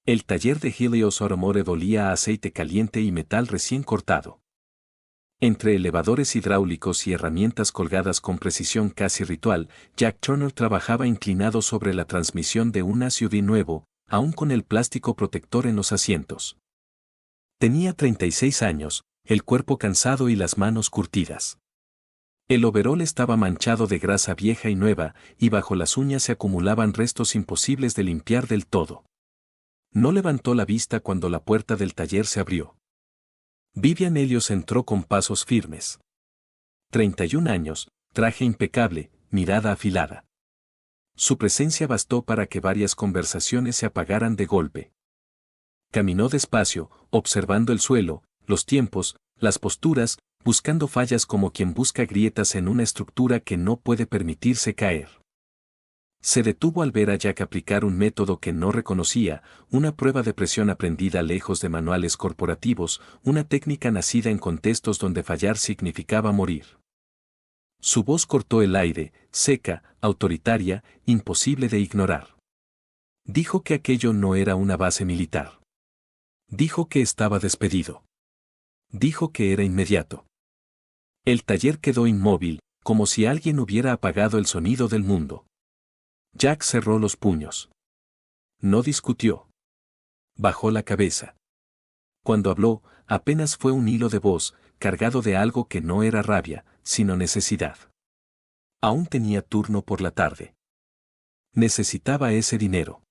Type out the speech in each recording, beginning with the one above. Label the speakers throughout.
Speaker 1: El taller de Helios Automotive olía a aceite caliente y metal recién cortado. Entre elevadores hidráulicos y herramientas colgadas con precisión casi ritual, Jack Turner trabajaba inclinado sobre la transmisión de un SUV nuevo, aún con el plástico protector en los asientos. Tenía 36 años, el cuerpo cansado y las manos curtidas. El overol estaba manchado de grasa vieja y nueva, y bajo las uñas se acumulaban restos imposibles de limpiar del todo. No levantó la vista cuando la puerta del taller se abrió. Vivian Helios entró con pasos firmes. 31 años, traje impecable, mirada afilada. Su presencia bastó para que varias conversaciones se apagaran de golpe. Caminó despacio, observando el suelo, los tiempos, las posturas, buscando fallas como quien busca grietas en una estructura que no puede permitirse caer. Se detuvo al ver a Jack aplicar un método que no reconocía, una prueba de presión aprendida lejos de manuales corporativos, una técnica nacida en contextos donde fallar significaba morir. Su voz cortó el aire, seca, autoritaria, imposible de ignorar. Dijo que aquello no era una base militar. Dijo que estaba despedido. Dijo que era inmediato. El taller quedó inmóvil, como si alguien hubiera apagado el sonido del mundo. Jack cerró los puños. No discutió. Bajó la cabeza. Cuando habló, apenas fue un hilo de voz, cargado de algo que no era rabia, sino necesidad. Aún tenía turno por la tarde. Necesitaba ese dinero.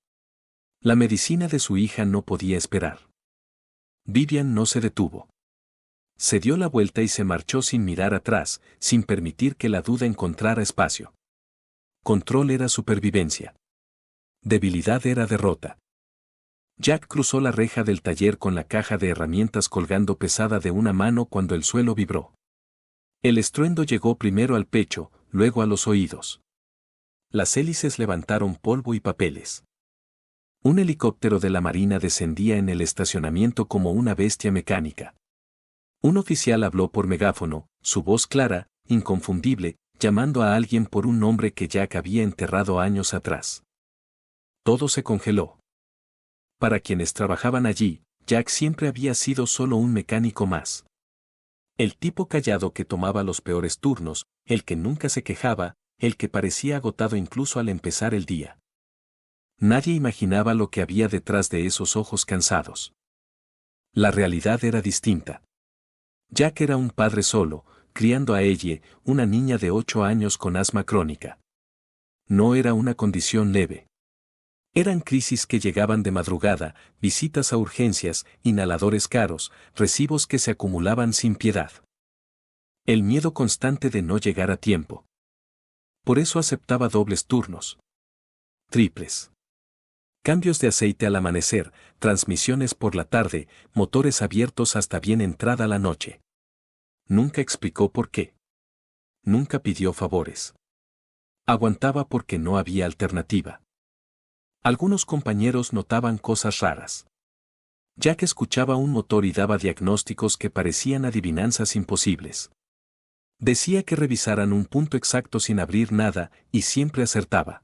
Speaker 1: La medicina de su hija no podía esperar. Vivian no se detuvo. Se dio la vuelta y se marchó sin mirar atrás, sin permitir que la duda encontrara espacio. Control era supervivencia. Debilidad era derrota. Jack cruzó la reja del taller con la caja de herramientas colgando pesada de una mano cuando el suelo vibró. El estruendo llegó primero al pecho, luego a los oídos. Las hélices levantaron polvo y papeles. Un helicóptero de la Marina descendía en el estacionamiento como una bestia mecánica. Un oficial habló por megáfono, su voz clara, inconfundible, llamando a alguien por un nombre que Jack había enterrado años atrás. Todo se congeló. Para quienes trabajaban allí, Jack siempre había sido solo un mecánico más. El tipo callado que tomaba los peores turnos, el que nunca se quejaba, el que parecía agotado incluso al empezar el día. Nadie imaginaba lo que había detrás de esos ojos cansados. La realidad era distinta. Jack era un padre solo, criando a Ellie, una niña de 8 años con asma crónica. No era una condición leve. Eran crisis que llegaban de madrugada, visitas a urgencias, inhaladores caros, recibos que se acumulaban sin piedad. El miedo constante de no llegar a tiempo. Por eso aceptaba dobles turnos. Triples. Cambios de aceite al amanecer, transmisiones por la tarde, motores abiertos hasta bien entrada la noche. Nunca explicó por qué. Nunca pidió favores. Aguantaba porque no había alternativa. Algunos compañeros notaban cosas raras. Jack escuchaba un motor y daba diagnósticos que parecían adivinanzas imposibles. Decía que revisaran un punto exacto sin abrir nada, y siempre acertaba.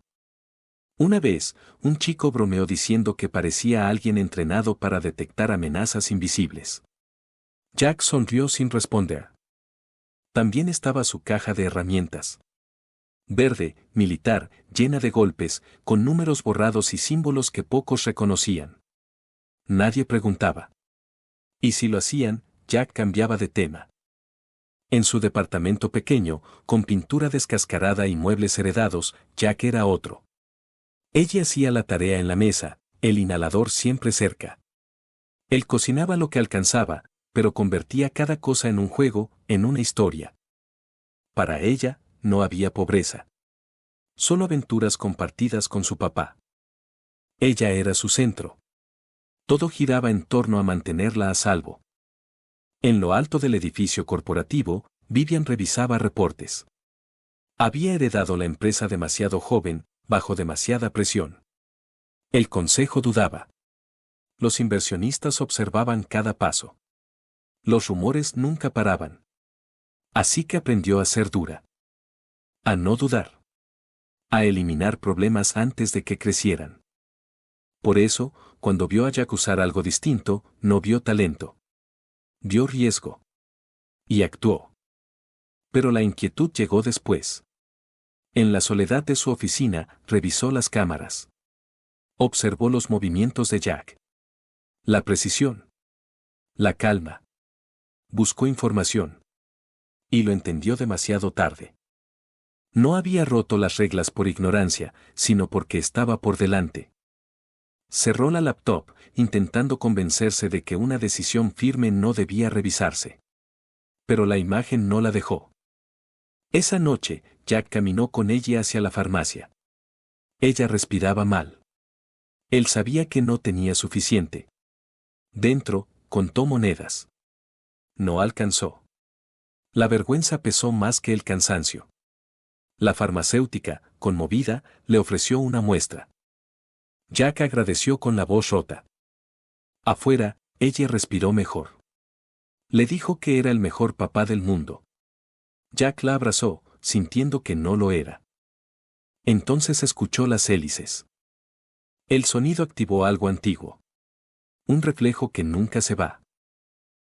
Speaker 1: Una vez, un chico bromeó diciendo que parecía alguien entrenado para detectar amenazas invisibles. Jack sonrió sin responder. También estaba su caja de herramientas. Verde, militar, llena de golpes, con números borrados y símbolos que pocos reconocían. Nadie preguntaba. Y si lo hacían, Jack cambiaba de tema. En su departamento pequeño, con pintura descascarada y muebles heredados, Jack era otro. Ella hacía la tarea en la mesa, el inhalador siempre cerca. Él cocinaba lo que alcanzaba, pero convertía cada cosa en un juego, en una historia. Para ella, no había pobreza. Solo aventuras compartidas con su papá. Ella era su centro. Todo giraba en torno a mantenerla a salvo. En lo alto del edificio corporativo, Vivian revisaba reportes. Había heredado la empresa demasiado joven, bajo demasiada presión. El consejo dudaba. Los inversionistas observaban cada paso. Los rumores nunca paraban. Así que aprendió a ser dura. A no dudar. A eliminar problemas antes de que crecieran. Por eso, cuando vio a Jack usar algo distinto, no vio talento. Vio riesgo. Y actuó. Pero la inquietud llegó después. En la soledad de su oficina, revisó las cámaras. Observó los movimientos de Jack. La precisión. La calma. Buscó información. Y lo entendió demasiado tarde. No había roto las reglas por ignorancia, sino porque estaba por delante. Cerró la laptop, intentando convencerse de que una decisión firme no debía revisarse. Pero la imagen no la dejó. Esa noche, Jack caminó con ella hacia la farmacia. Ella respiraba mal. Él sabía que no tenía suficiente. Dentro, contó monedas. No alcanzó. La vergüenza pesó más que el cansancio. La farmacéutica, conmovida, le ofreció una muestra. Jack agradeció con la voz rota. Afuera, ella respiró mejor. Le dijo que era el mejor papá del mundo. Jack la abrazó, sintiendo que no lo era. Entonces escuchó las hélices. El sonido activó algo antiguo. Un reflejo que nunca se va.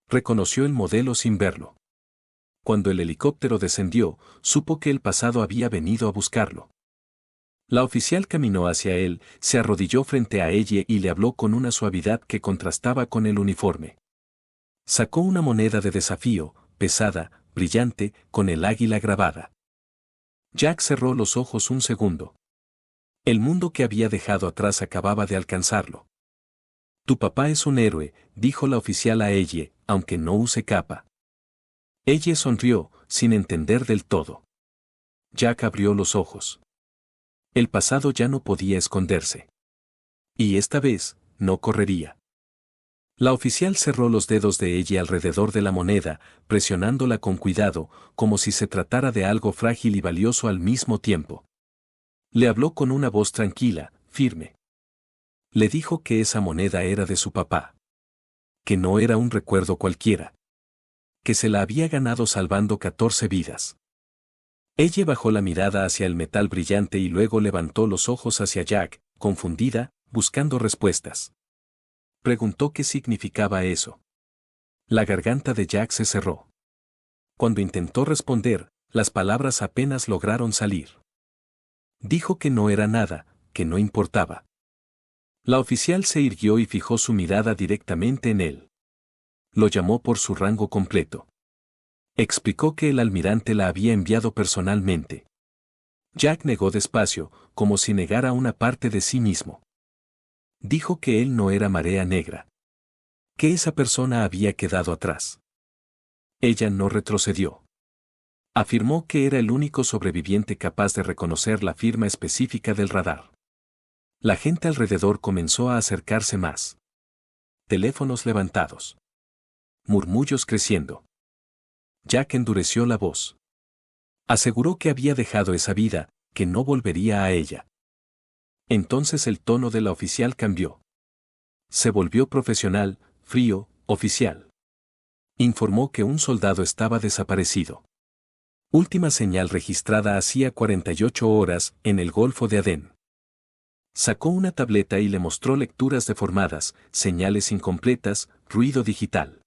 Speaker 1: Reconoció el modelo sin verlo. Cuando el helicóptero descendió, supo que el pasado había venido a buscarlo. La oficial caminó hacia él, se arrodilló frente a ella y le habló con una suavidad que contrastaba con el uniforme. Sacó una moneda de desafío, pesada, brillante, con el águila grabada. Jack cerró los ojos un segundo. El mundo que había dejado atrás acababa de alcanzarlo. Tu papá es un héroe, dijo la oficial a ella, aunque no use capa. Ella sonrió, sin entender del todo. Jack abrió los ojos. El pasado ya no podía esconderse. Y esta vez, no correría. La oficial cerró los dedos de ella alrededor de la moneda, presionándola con cuidado, como si se tratara de algo frágil y valioso al mismo tiempo. Le habló con una voz tranquila, firme. Le dijo que esa moneda era de su papá. Que no era un recuerdo cualquiera. Que se la había ganado salvando 14 vidas. Ella bajó la mirada hacia el metal brillante y luego levantó los ojos hacia Jack, confundida, buscando respuestas. Preguntó qué significaba eso. La garganta de Jack se cerró. Cuando intentó responder, las palabras apenas lograron salir. Dijo que no era nada, que no importaba. La oficial se irguió y fijó su mirada directamente en él. Lo llamó por su rango completo. Explicó que el almirante la había enviado personalmente. Jack negó despacio, como si negara una parte de sí mismo. Dijo que él no era marea negra. Que esa persona había quedado atrás. Ella no retrocedió. Afirmó que era el único sobreviviente capaz de reconocer la firma específica del radar. La gente alrededor comenzó a acercarse más. Teléfonos levantados. Murmullos creciendo. Jack endureció la voz. Aseguró que había dejado esa vida, que no volvería a ella. Entonces el tono de la oficial cambió. Se volvió profesional, frío, oficial. Informó que un soldado estaba desaparecido. Última señal registrada hacía 48 horas, en el Golfo de Adén. Sacó una tableta y le mostró lecturas deformadas, señales incompletas, ruido digital.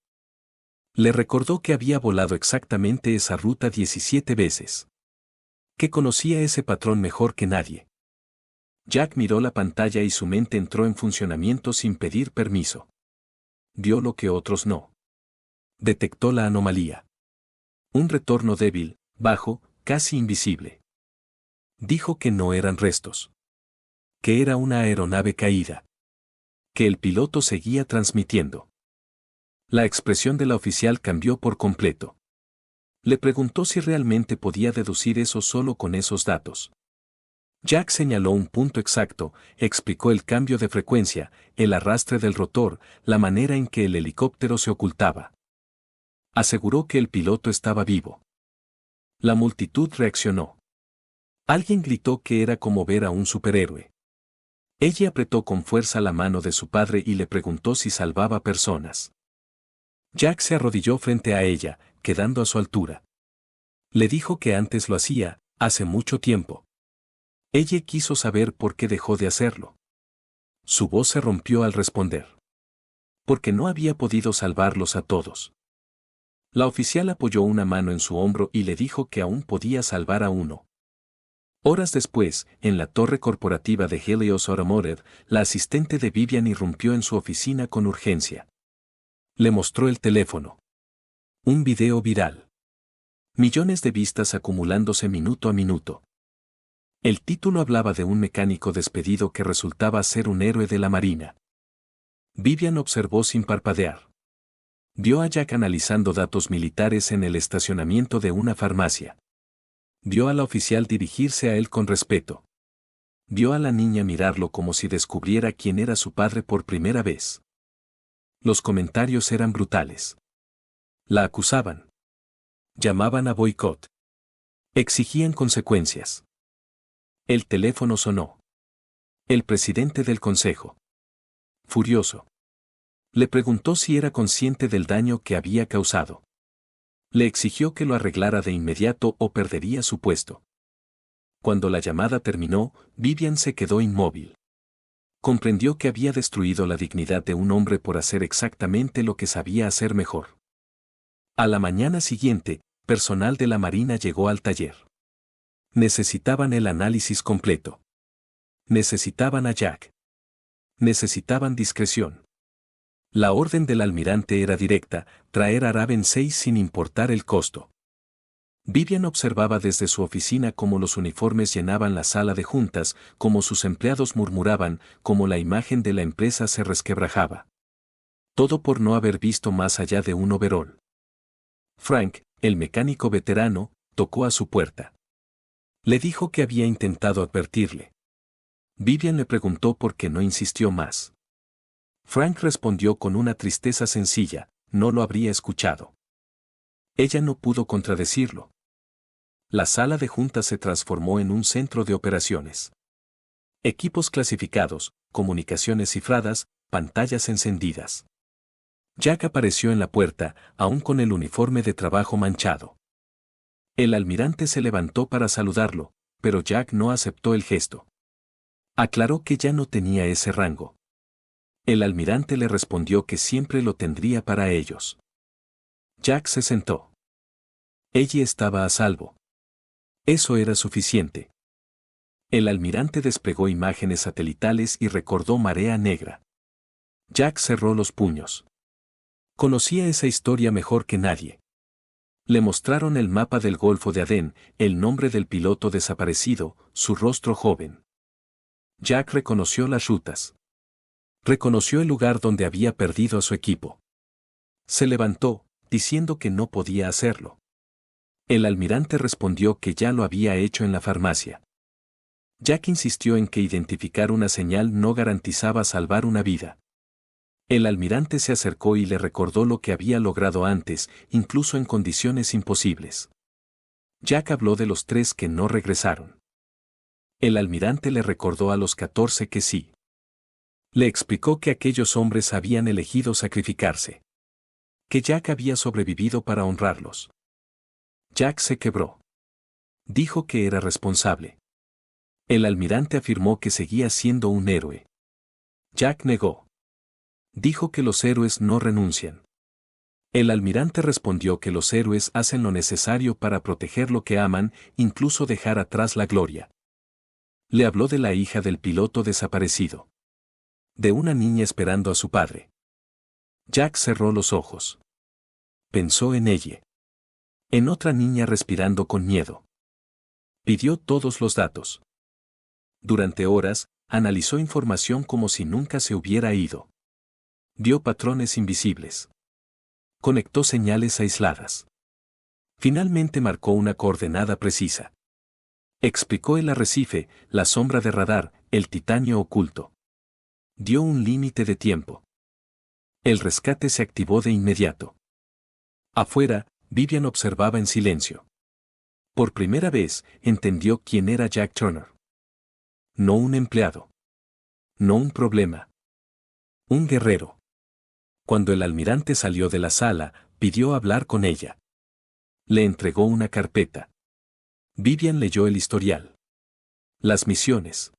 Speaker 1: Le recordó que había volado exactamente esa ruta 17 veces. Que conocía ese patrón mejor que nadie. Jack miró la pantalla y su mente entró en funcionamiento sin pedir permiso. Vio lo que otros no. Detectó la anomalía. Un retorno débil, bajo, casi invisible. Dijo que no eran restos. Que era una aeronave caída. Que el piloto seguía transmitiendo. La expresión de la oficial cambió por completo. Le preguntó si realmente podía deducir eso solo con esos datos. Jack señaló un punto exacto, explicó el cambio de frecuencia, el arrastre del rotor, la manera en que el helicóptero se ocultaba. Aseguró que el piloto estaba vivo. La multitud reaccionó. Alguien gritó que era como ver a un superhéroe. Ella apretó con fuerza la mano de su padre y le preguntó si salvaba personas. Jack se arrodilló frente a ella, quedando a su altura. Le dijo que antes lo hacía, hace mucho tiempo. Ella quiso saber por qué dejó de hacerlo. Su voz se rompió al responder. Porque no había podido salvarlos a todos. La oficial apoyó una mano en su hombro y le dijo que aún podía salvar a uno. Horas después, en la torre corporativa de Helios Automotive, la asistente de Vivian irrumpió en su oficina con urgencia. Le mostró el teléfono. Un video viral. Millones de vistas acumulándose minuto a minuto. El título hablaba de un mecánico despedido que resultaba ser un héroe de la marina. Vivian observó sin parpadear. Vio a Jack analizando datos militares en el estacionamiento de una farmacia. Vio a la oficial dirigirse a él con respeto. Vio a la niña mirarlo como si descubriera quién era su padre por primera vez. Los comentarios eran brutales. La acusaban. Llamaban a boicot. Exigían consecuencias. El teléfono sonó. El presidente del consejo. Furioso. Le preguntó si era consciente del daño que había causado. Le exigió que lo arreglara de inmediato o perdería su puesto. Cuando la llamada terminó, Vivian se quedó inmóvil. Comprendió que había destruido la dignidad de un hombre por hacer exactamente lo que sabía hacer mejor. A la mañana siguiente, personal de la Marina llegó al taller. Necesitaban el análisis completo. Necesitaban a Jack. Necesitaban discreción. La orden del almirante era directa, traer a Raven 6 sin importar el costo. Vivian observaba desde su oficina cómo los uniformes llenaban la sala de juntas, cómo sus empleados murmuraban, cómo la imagen de la empresa se resquebrajaba. Todo por no haber visto más allá de un overol. Frank, el mecánico veterano, tocó a su puerta. Le dijo que había intentado advertirle. Vivian le preguntó por qué no insistió más. Frank respondió con una tristeza sencilla, no lo habría escuchado. Ella no pudo contradecirlo. La sala de juntas se transformó en un centro de operaciones. Equipos clasificados, comunicaciones cifradas, pantallas encendidas. Jack apareció en la puerta, aún con el uniforme de trabajo manchado. El almirante se levantó para saludarlo, pero Jack no aceptó el gesto. Aclaró que ya no tenía ese rango. El almirante le respondió que siempre lo tendría para ellos. Jack se sentó. Ella estaba a salvo. Eso era suficiente. El almirante desplegó imágenes satelitales y recordó Marea Negra. Jack cerró los puños. Conocía esa historia mejor que nadie. Le mostraron el mapa del Golfo de Adén, el nombre del piloto desaparecido, su rostro joven. Jack reconoció las rutas. Reconoció el lugar donde había perdido a su equipo. Se levantó, diciendo que no podía hacerlo. El almirante respondió que ya lo había hecho en la farmacia. Jack insistió en que identificar una señal no garantizaba salvar una vida. El almirante se acercó y le recordó lo que había logrado antes, incluso en condiciones imposibles. Jack habló de los 3 que no regresaron. El almirante le recordó a los 14 que sí. Le explicó que aquellos hombres habían elegido sacrificarse. Que Jack había sobrevivido para honrarlos. Jack se quebró. Dijo que era responsable. El almirante afirmó que seguía siendo un héroe. Jack negó. Dijo que los héroes no renuncian. El almirante respondió que los héroes hacen lo necesario para proteger lo que aman, incluso dejar atrás la gloria. Le habló de la hija del piloto desaparecido. De una niña esperando a su padre. Jack cerró los ojos. Pensó en ella. En otra niña respirando con miedo. Pidió todos los datos. Durante horas, analizó información como si nunca se hubiera ido. Vio patrones invisibles. Conectó señales aisladas. Finalmente marcó una coordenada precisa. Explicó el arrecife, la sombra de radar, el titanio oculto. Dio un límite de tiempo. El rescate se activó de inmediato. Afuera, Vivian observaba en silencio. Por primera vez, entendió quién era Jack Turner. No un empleado. No un problema. Un guerrero. Cuando el almirante salió de la sala, pidió hablar con ella. Le entregó una carpeta. Vivian leyó el historial. Las misiones.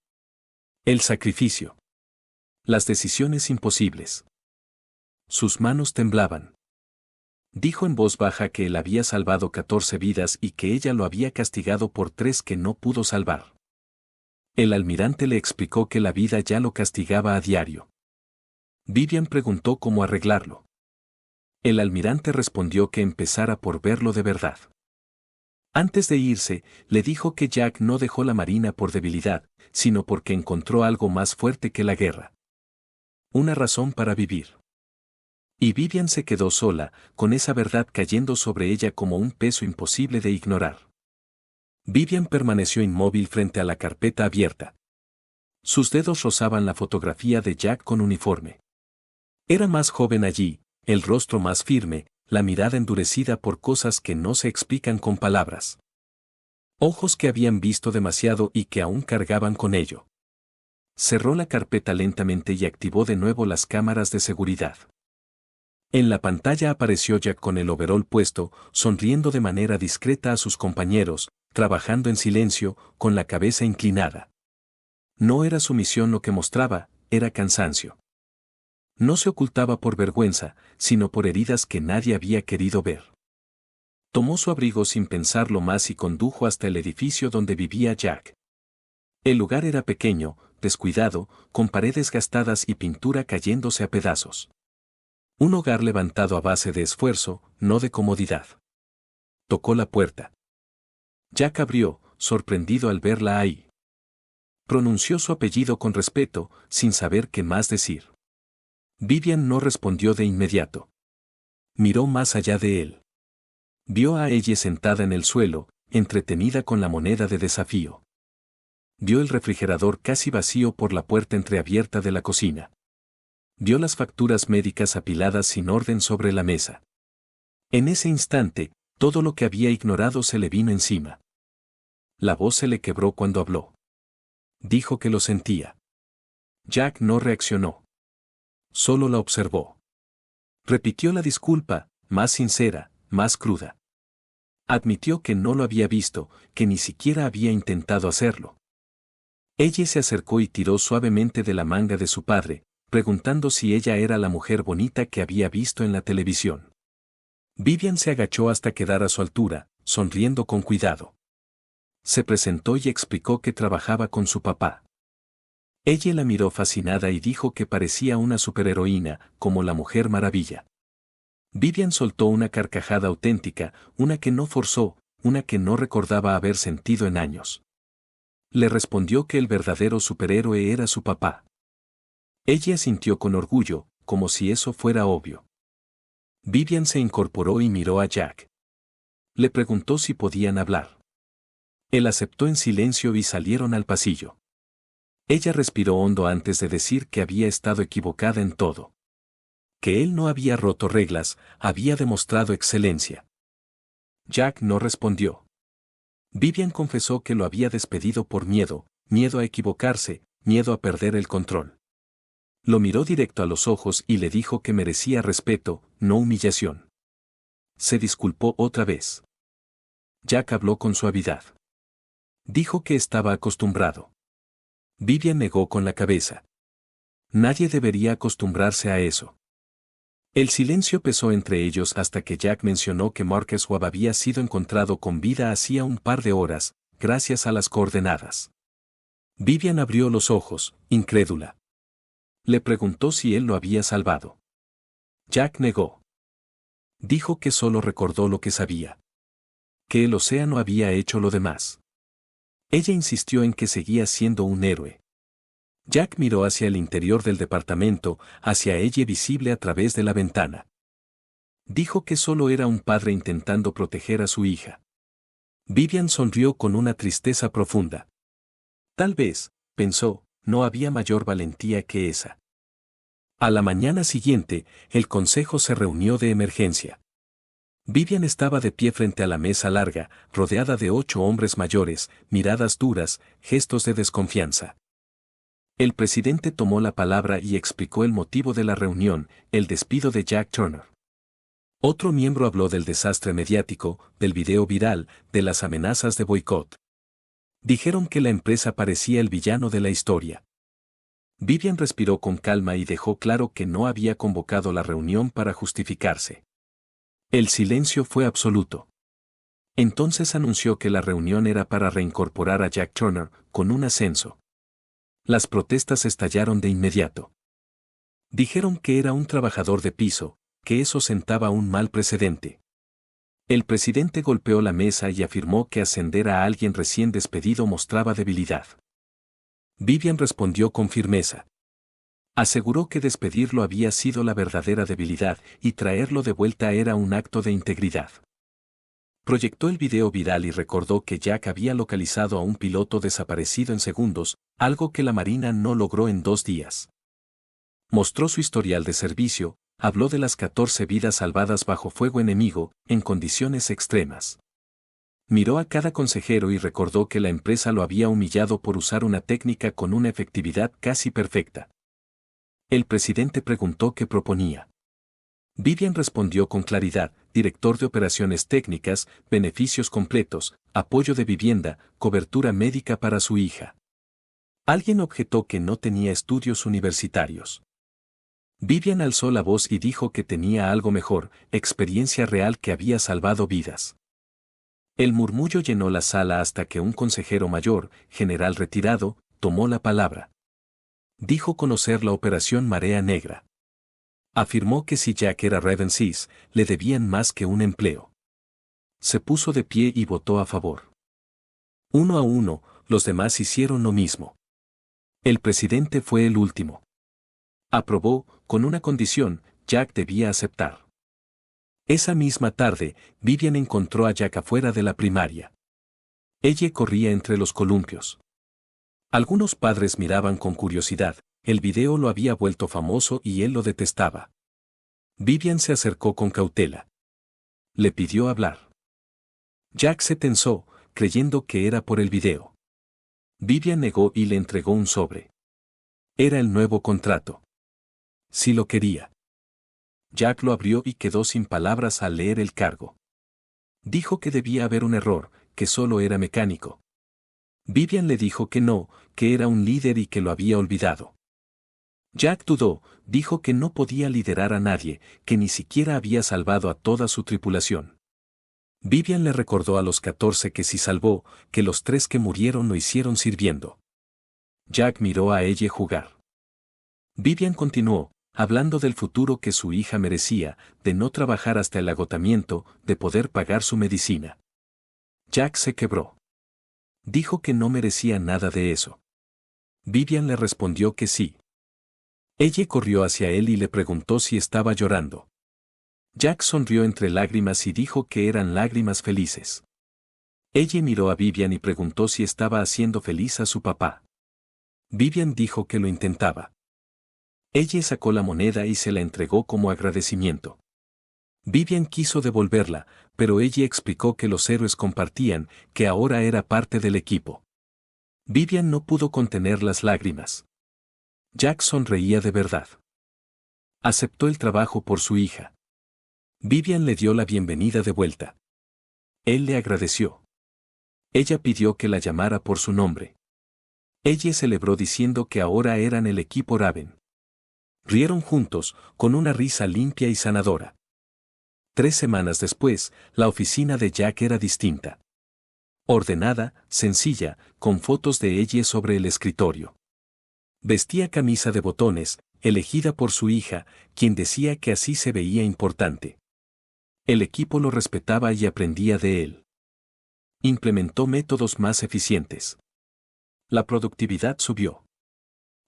Speaker 1: El sacrificio. Las decisiones imposibles. Sus manos temblaban. Dijo en voz baja que él había salvado 14 vidas y que ella lo había castigado por 3 que no pudo salvar. El almirante le explicó que la vida ya lo castigaba a diario. Vivian preguntó cómo arreglarlo. El almirante respondió que empezara por verlo de verdad. Antes de irse, le dijo que Jack no dejó la marina por debilidad, sino porque encontró algo más fuerte que la guerra. Una razón para vivir. Y Vivian se quedó sola, con esa verdad cayendo sobre ella como un peso imposible de ignorar. Vivian permaneció inmóvil frente a la carpeta abierta. Sus dedos rozaban la fotografía de Jack con uniforme. Era más joven allí, el rostro más firme, la mirada endurecida por cosas que no se explican con palabras. Ojos que habían visto demasiado y que aún cargaban con ello. Cerró la carpeta lentamente y activó de nuevo las cámaras de seguridad. En la pantalla apareció Jack con el overol puesto, sonriendo de manera discreta a sus compañeros, trabajando en silencio, con la cabeza inclinada. No era sumisión lo que mostraba, era cansancio. No se ocultaba por vergüenza, sino por heridas que nadie había querido ver. Tomó su abrigo sin pensarlo más y condujo hasta el edificio donde vivía Jack. El lugar era pequeño, descuidado, con paredes gastadas y pintura cayéndose a pedazos. Un hogar levantado a base de esfuerzo, no de comodidad. Tocó la puerta. Jack abrió, sorprendido al verla ahí. Pronunció su apellido con respeto, sin saber qué más decir. Vivian no respondió de inmediato. Miró más allá de él. Vio a ella sentada en el suelo, entretenida con la moneda de desafío. Vio el refrigerador casi vacío por la puerta entreabierta de la cocina. Vio las facturas médicas apiladas sin orden sobre la mesa. En ese instante, todo lo que había ignorado se le vino encima. La voz se le quebró cuando habló. Dijo que lo sentía. Jack no reaccionó. Solo la observó. Repitió la disculpa, más sincera, más cruda. Admitió que no lo había visto, que ni siquiera había intentado hacerlo. Ella se acercó y tiró suavemente de la manga de su padre, preguntando si ella era la mujer bonita que había visto en la televisión. Vivian se agachó hasta quedar a su altura, sonriendo con cuidado. Se presentó y explicó que trabajaba con su papá. Ella la miró fascinada y dijo que parecía una superheroína, como la Mujer Maravilla. Vivian soltó una carcajada auténtica, una que no forzó, una que no recordaba haber sentido en años. Le respondió que el verdadero superhéroe era su papá. Ella sintió con orgullo, como si eso fuera obvio. Vivian se incorporó y miró a Jack. Le preguntó si podían hablar. Él aceptó en silencio y salieron al pasillo. Ella respiró hondo antes de decir que había estado equivocada en todo. Que él no había roto reglas, había demostrado excelencia. Jack no respondió. Vivian confesó que lo había despedido por miedo, miedo a equivocarse, miedo a perder el control. Lo miró directo a los ojos y le dijo que merecía respeto, no humillación. Se disculpó otra vez. Jack habló con suavidad. Dijo que estaba acostumbrado. Vivian negó con la cabeza. Nadie debería acostumbrarse a eso. El silencio pesó entre ellos hasta que Jack mencionó que Marcus Webb había sido encontrado con vida hacía un par de horas, gracias a las coordenadas. Vivian abrió los ojos, incrédula. Le preguntó si él lo había salvado. Jack negó. Dijo que solo recordó lo que sabía. Que el océano había hecho lo demás. Ella insistió en que seguía siendo un héroe. Jack miró hacia el interior del departamento, hacia ella visible a través de la ventana. Dijo que solo era un padre intentando proteger a su hija. Vivian sonrió con una tristeza profunda. Tal vez, pensó, no había mayor valentía que esa. A la mañana siguiente, el consejo se reunió de emergencia. Vivian estaba de pie frente a la mesa larga, rodeada de 8 hombres mayores, miradas duras, gestos de desconfianza. El presidente tomó la palabra y explicó el motivo de la reunión, el despido de Jack Turner. Otro miembro habló del desastre mediático, del video viral, de las amenazas de boicot. Dijeron que la empresa parecía el villano de la historia. Vivian respiró con calma y dejó claro que no había convocado la reunión para justificarse. El silencio fue absoluto. Entonces anunció que la reunión era para reincorporar a Jack Turner, con un ascenso. Las protestas estallaron de inmediato. Dijeron que era un trabajador de piso, que eso sentaba un mal precedente. El presidente golpeó la mesa y afirmó que ascender a alguien recién despedido mostraba debilidad. Vivian respondió con firmeza. Aseguró que despedirlo había sido la verdadera debilidad y traerlo de vuelta era un acto de integridad. Proyectó el video viral y recordó que Jack había localizado a un piloto desaparecido en segundos, algo que la Marina no logró en 2 días. Mostró su historial de servicio, habló de las 14 vidas salvadas bajo fuego enemigo, en condiciones extremas. Miró a cada consejero y recordó que la empresa lo había humillado por usar una técnica con una efectividad casi perfecta. El presidente preguntó qué proponía. Vivian respondió con claridad: director de operaciones técnicas, beneficios completos, apoyo de vivienda, cobertura médica para su hija. Alguien objetó que no tenía estudios universitarios. Vivian alzó la voz y dijo que tenía algo mejor: experiencia real que había salvado vidas. El murmullo llenó la sala hasta que un consejero mayor, general retirado, tomó la palabra. Dijo conocer la operación Marea Negra. Afirmó que si Jack era Raven Seas, le debían más que un empleo. Se puso de pie y votó a favor. 1 a 1, los demás hicieron lo mismo. El presidente fue el último. Aprobó, con una condición: Jack debía aceptar. Esa misma tarde, Vivian encontró a Jack afuera de la primaria. Ella corría entre los columpios. Algunos padres miraban con curiosidad, el video lo había vuelto famoso y él lo detestaba. Vivian se acercó con cautela. Le pidió hablar. Jack se tensó, creyendo que era por el video. Vivian negó y le entregó un sobre. Era el nuevo contrato. Si lo quería. Jack lo abrió y quedó sin palabras al leer el cargo. Dijo que debía haber un error, que solo era mecánico. Vivian le dijo que no, que era un líder y que lo había olvidado. Jack dudó, dijo que no podía liderar a nadie, que ni siquiera había salvado a toda su tripulación. Vivian le recordó a los 14 que sí salvó, que los 3 que murieron lo hicieron sirviendo. Jack miró a ella jugar. Vivian continuó, hablando del futuro que su hija merecía, de no trabajar hasta el agotamiento, de poder pagar su medicina. Jack se quebró. Dijo que no merecía nada de eso. Vivian le respondió que sí. Ella corrió hacia él y le preguntó si estaba llorando. Jack sonrió entre lágrimas y dijo que eran lágrimas felices. Ella miró a Vivian y preguntó si estaba haciendo feliz a su papá. Vivian dijo que lo intentaba. Ella sacó la moneda y se la entregó como agradecimiento. Vivian quiso devolverla, pero ella explicó que los héroes compartían, que ahora era parte del equipo. Vivian no pudo contener las lágrimas. Jack sonreía de verdad. Aceptó el trabajo por su hija. Vivian le dio la bienvenida de vuelta. Él le agradeció. Ella pidió que la llamara por su nombre. Ella celebró diciendo que ahora eran el equipo Raven. Rieron juntos, con una risa limpia y sanadora. 3 semanas después, la oficina de Jack era distinta. Ordenada, sencilla, con fotos de ella sobre el escritorio. Vestía camisa de botones, elegida por su hija, quien decía que así se veía importante. El equipo lo respetaba y aprendía de él. Implementó métodos más eficientes. La productividad subió.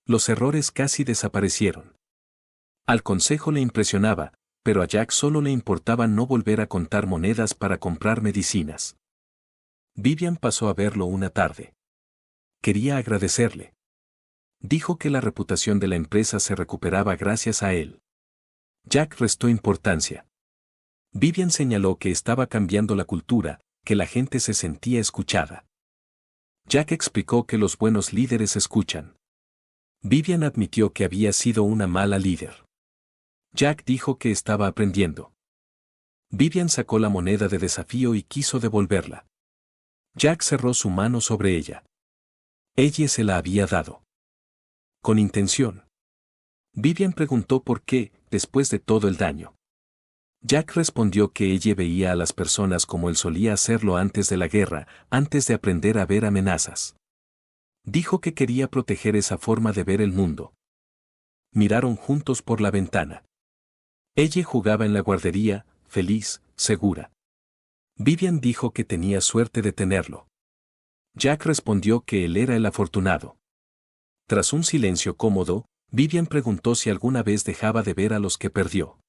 Speaker 1: Los errores casi desaparecieron. Al consejo le impresionaba, pero a Jack solo le importaba no volver a contar monedas para comprar medicinas. Vivian pasó a verlo una tarde. Quería agradecerle. Dijo que la reputación de la empresa se recuperaba gracias a él. Jack restó importancia. Vivian señaló que estaba cambiando la cultura, que la gente se sentía escuchada. Jack explicó que los buenos líderes escuchan. Vivian admitió que había sido una mala líder. Jack dijo que estaba aprendiendo. Vivian sacó la moneda de desafío y quiso devolverla. Jack cerró su mano sobre ella. Ella se la había dado. Con intención. Vivian preguntó por qué, después de todo el daño. Jack respondió que ella veía a las personas como él solía hacerlo antes de la guerra, antes de aprender a ver amenazas. Dijo que quería proteger esa forma de ver el mundo. Miraron juntos por la ventana. Ella jugaba en la guardería, feliz, segura. Vivian dijo que tenía suerte de tenerlo. Jack respondió que él era el afortunado. Tras un silencio cómodo, Vivian preguntó si alguna vez dejaba de ver a los que perdió.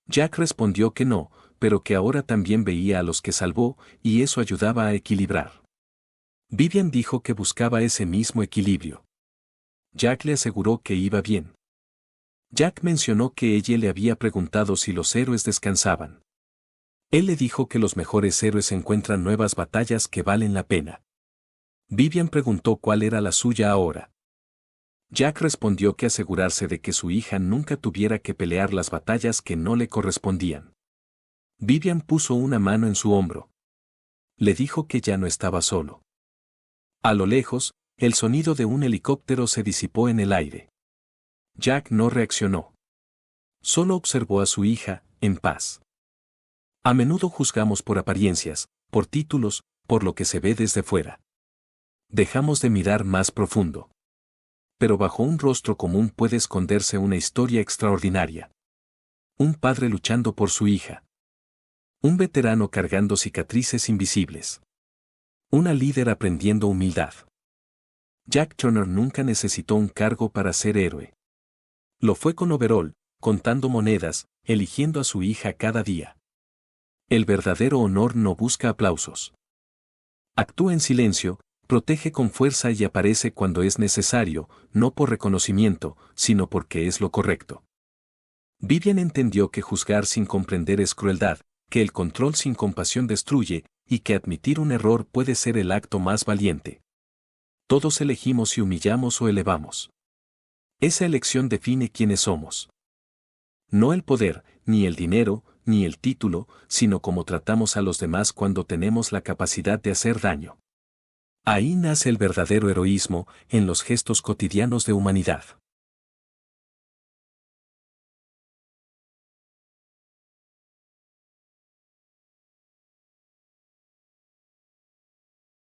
Speaker 1: Jack respondió que no, pero que ahora también veía a los que salvó, y eso ayudaba a equilibrar. Vivian dijo que buscaba ese mismo equilibrio. Jack le aseguró que iba bien. Jack mencionó que ella le había preguntado si los héroes descansaban. Él le dijo que los mejores héroes encuentran nuevas batallas que valen la pena. Vivian preguntó cuál era la suya ahora. Jack respondió que asegurarse de que su hija nunca tuviera que pelear las batallas que no le correspondían. Vivian puso una mano en su hombro. Le dijo que ya no estaba solo. A lo lejos, el sonido de un helicóptero se disipó en el aire. Jack no reaccionó. Solo observó a su hija, en paz. A menudo juzgamos por apariencias, por títulos, por lo que se ve desde fuera. Dejamos de mirar más profundo. Pero bajo un rostro común puede esconderse una historia extraordinaria. Un padre luchando por su hija. Un veterano cargando cicatrices invisibles. Una líder aprendiendo humildad. Jack Turner nunca necesitó un cargo para ser héroe. Lo fue con overol, contando monedas, eligiendo a su hija cada día. El verdadero honor no busca aplausos. Actúa en silencio, protege con fuerza y aparece cuando es necesario, no por reconocimiento, sino porque es lo correcto. Vivian entendió que juzgar sin comprender es crueldad, que el control sin compasión destruye, y que admitir un error puede ser el acto más valiente. Todos elegimos si humillamos o elevamos. Esa elección define quiénes somos. No el poder, ni el dinero, ni el título, sino cómo tratamos a los demás cuando tenemos la capacidad de hacer daño. Ahí nace el verdadero heroísmo, en los gestos cotidianos de humanidad.